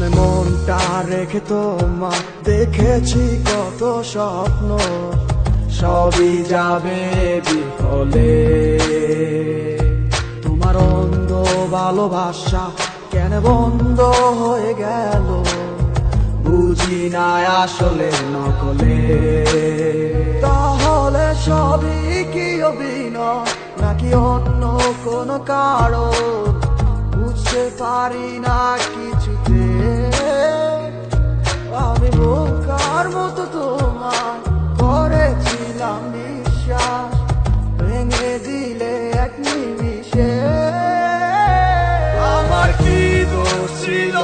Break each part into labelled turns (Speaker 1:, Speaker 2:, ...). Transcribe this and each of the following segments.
Speaker 1: মনে মনটা রেখে তোমার দেখেছি কত স্বপ্ন, সবই যাবে বিফলে। তোমার অন্ধ ভালোবাসা কেন বন্ধ হয়ে গেল, বুঝি না আসলে নকলে। তাহলে সবই কি অভিনয় নাকি অন্য কোনো কারণ, বুঝতে পারি না কিছুতে। আমি বোকার মতো তোমার করেছিলাম বিশ্বাস, ভেঙে দিলে এক নিমিষে। আমার কি দোষ ছিল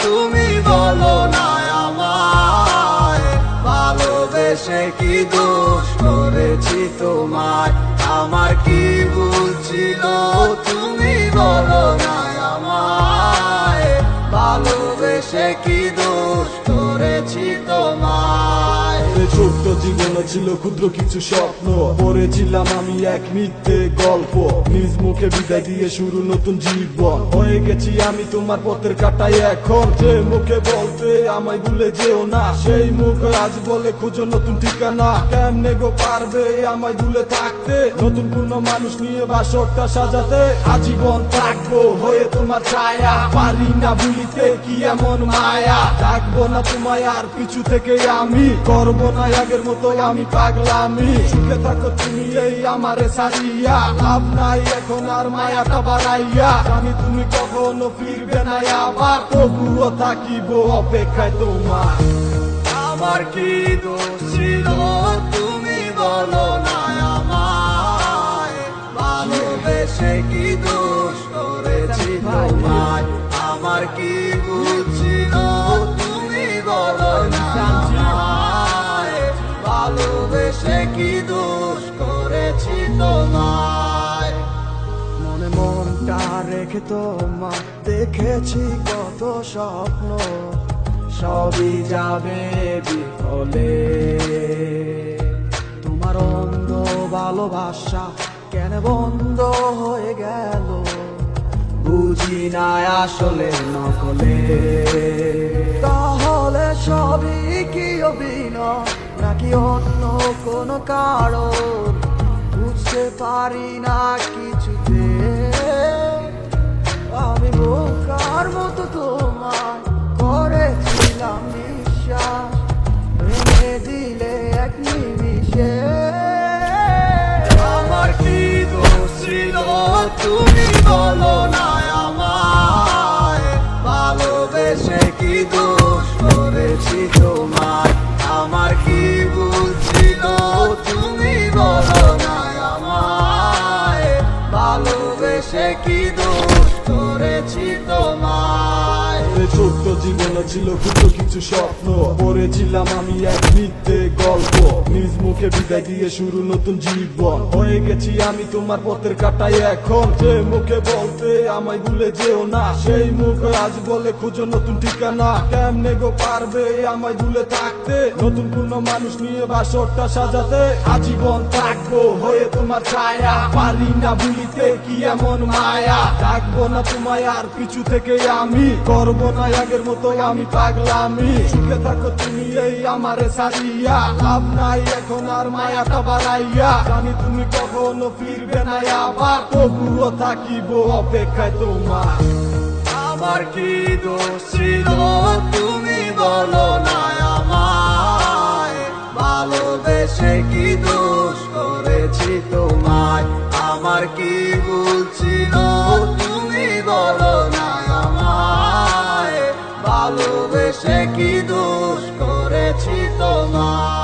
Speaker 1: তুমি বলো না আমায়, ভালোবেসে কি দোষ করেছি তোমায়। আমার কি ভুল ছিল তুমি বলো না আমায়, ভালোবেসে কি দোষ করেছি তোমায়।
Speaker 2: ছোট্ট জীবনে ছিল ক্ষুদ্র কিছু স্বপ্ন, পড়েছিলাম আমি এক মিথ্যে গল্প। নিজ মুখে বিদায় দিয়ে শুরু নতুন জীবন, হয়ে গেছি আমি তোমার পথের কাটাই এখন। যে মুখে বলতে আমায় ভুলে যেও না, সেই মুখ আজ বলে খুঁজো নতুন ঠিকানা। কেমনে গো পারবে আমায় ভুলে থাকতে, নতুন কোনো মানুষ নিয়ে বাসরটা সাজাতে। আজীবন থাকবো হয়ে তোমার ছায়া, পারি না ভুলিতে কি এমন মায়া। থাকবো না তোমায় আর পিছু থেকে আমি, করবো না আগের মতো আমি পাগলামি। সুখে থাকো তুমি এই আমারে সারিয়া, লাভ নাই এখন আর মায়াটা বাড়াইয়া। জানি তুমি কখনো ফিরবে না আবার, তবুও থাকিব অপেক্ষায় তোমার।
Speaker 1: আমার কি দোষ ছিল তুমি বলো না আমায়, ভালোবেসে কি দোষ করেছি তোমায়। আমার কি ভুল ছিল তুমি বলো না আমায়, ভালোবেসে কি দোষ করেছি তোমায়। মনে মনটা রেখে তোমার দেখেছি কত স্বপ্ন, সবই যাবে বিফলে। তোমার অন্ধ ভালোবাসা কেন বন্ধ হয়ে গেল, বুঝি না আসলে নকলে। তাহলে সবই কি অভিনয় নাকি অন্য কোনো কারণ, বুঝতে পারি না কিছুতে। আমি বোকার মতো তোমার করেছিলাম বিশ্বাস, ভেঙে দিলে এক নিমিষে। আমার কি দোষ ছিল তুমি বলো না আমায়, ভালোবেসে কি দোষ করেছি তোমায়। আমার কি ভুল ছিল তুমি বলো না আমায়, ভালোবেসে কি দোষ করেছি তোমায়।
Speaker 2: ছোট্ট জীবনে ছিল ক্ষুদ্র কিছু স্বপ্ন, পড়েছিলাম আমি এক মিথ্যে গল্প। নিজ মুখে বিদায় দিয়ে শুরু নতুন জীবন, হয়ে গেছি আমি তোমার পথের কাটাই এখন। যে মুখে বলতে আমায় ভুলে যেও না, সেই মুখ আজ বলে খুঁজো নতুন ঠিকানা। কেমনে গো পারবে আমায় ভুলে থাকতে, নতুন কোনো মানুষ নিয়ে বাসরটা সাজাতে। আজীবন থাকবো হয়ে তোমার ছায়া, পারি না ভুলিতে কি এমন মায়া। থাকবো না তোমায় আর পিছু থেকে আমি, করবো না আগের মতো আমি পাগলামি। সুখে থাকো তুমি এই আমারে সারিয়া, লাভ নাই এখন আর মায়াটা বাড়াইয়া। জানি তুমি কখনো ফিরবে না আবার, তবুও থাকিব অপেক্ষায় তোমার।
Speaker 1: আমার কি দোষ ছিল তুমি বলো না আমায়, ভালোবেসে কি দোষ করেছি তোমায়। আমার কি ভুল ছিল তুমি বলো না আমায়, ভালোবেসে কি দোষ করেছি তোমায়।